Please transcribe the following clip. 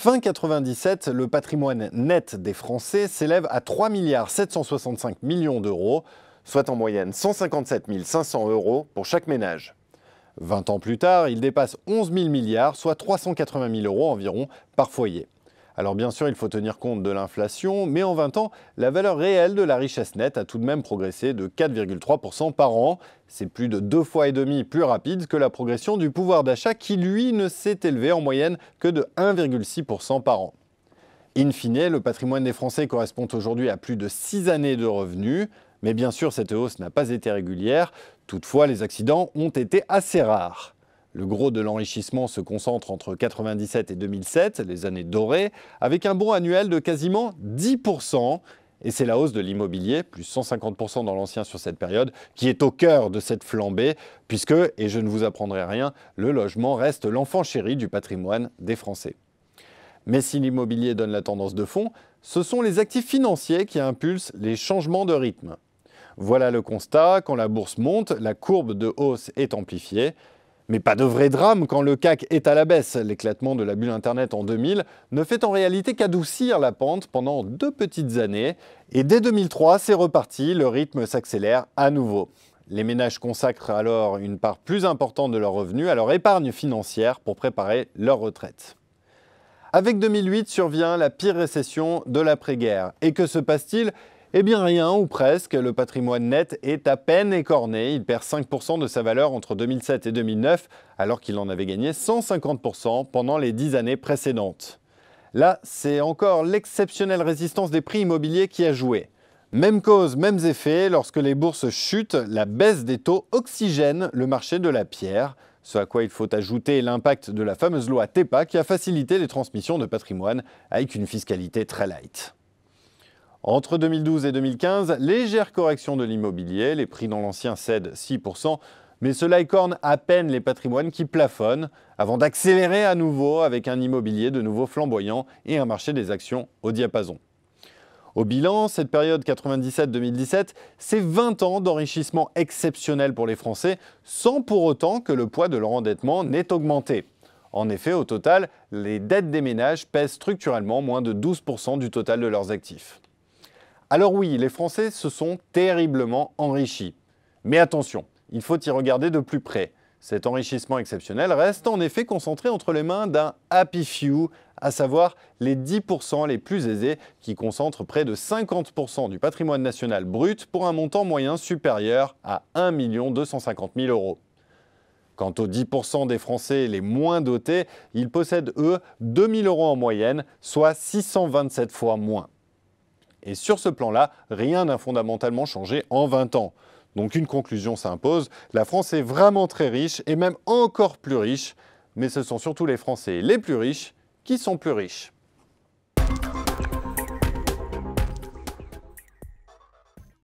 Fin 97, le patrimoine net des Français s'élève à 3 765 millions d'euros, soit en moyenne 157 500 euros pour chaque ménage. 20 ans plus tard, il dépasse 11 000 milliards, soit 380 000 euros environ par foyer. Alors bien sûr, il faut tenir compte de l'inflation, mais en 20 ans, la valeur réelle de la richesse nette a tout de même progressé de 4,3% par an. C'est plus de 2,5 fois plus rapide que la progression du pouvoir d'achat qui, lui, ne s'est élevé en moyenne que de 1,6% par an. In fine, le patrimoine des Français correspond aujourd'hui à plus de 6 années de revenus. Mais bien sûr, cette hausse n'a pas été régulière. Toutefois, les accidents ont été assez rares. Le gros de l'enrichissement se concentre entre 1997 et 2007, les années dorées, avec un bond annuel de quasiment 10%. Et c'est la hausse de l'immobilier, plus 150% dans l'ancien sur cette période, qui est au cœur de cette flambée, puisque, et je ne vous apprendrai rien, le logement reste l'enfant chéri du patrimoine des Français. Mais si l'immobilier donne la tendance de fond, ce sont les actifs financiers qui impulsent les changements de rythme. Voilà le constat, quand la bourse monte, la courbe de hausse est amplifiée. Mais pas de vrai drame quand le CAC est à la baisse. L'éclatement de la bulle Internet en 2000 ne fait en réalité qu'adoucir la pente pendant 2 petites années. Et dès 2003, c'est reparti, le rythme s'accélère à nouveau. Les ménages consacrent alors une part plus importante de leurs revenus à leur épargne financière pour préparer leur retraite. Avec 2008 survient la pire récession de l'après-guerre. Et que se passe-t-il ? Eh bien rien, ou presque, le patrimoine net est à peine écorné. Il perd 5% de sa valeur entre 2007 et 2009, alors qu'il en avait gagné 150% pendant les 10 années précédentes. Là, c'est encore l'exceptionnelle résistance des prix immobiliers qui a joué. Même cause, mêmes effets, lorsque les bourses chutent, la baisse des taux oxygène le marché de la pierre. Ce à quoi il faut ajouter l'impact de la fameuse loi TEPA qui a facilité les transmissions de patrimoine avec une fiscalité très light. Entre 2012 et 2015, légère correction de l'immobilier, les prix dans l'ancien cèdent 6%, mais cela écorne à peine les patrimoines qui plafonnent, avant d'accélérer à nouveau avec un immobilier de nouveau flamboyant et un marché des actions au diapason. Au bilan, cette période 97-2017, c'est 20 ans d'enrichissement exceptionnel pour les Français, sans pour autant que le poids de leur endettement n'ait augmenté. En effet, au total, les dettes des ménages pèsent structurellement moins de 12% du total de leurs actifs. Alors oui, les Français se sont terriblement enrichis. Mais attention, il faut y regarder de plus près. Cet enrichissement exceptionnel reste en effet concentré entre les mains d'un happy few, à savoir les 10% les plus aisés qui concentrent près de 50% du patrimoine national brut pour un montant moyen supérieur à 1 250 000 euros. Quant aux 10% des Français les moins dotés, ils possèdent eux 2 000 euros en moyenne, soit 627 fois moins. Et sur ce plan-là, rien n'a fondamentalement changé en 20 ans. Donc une conclusion s'impose, la France est vraiment très riche et même encore plus riche, mais ce sont surtout les Français les plus riches qui sont plus riches.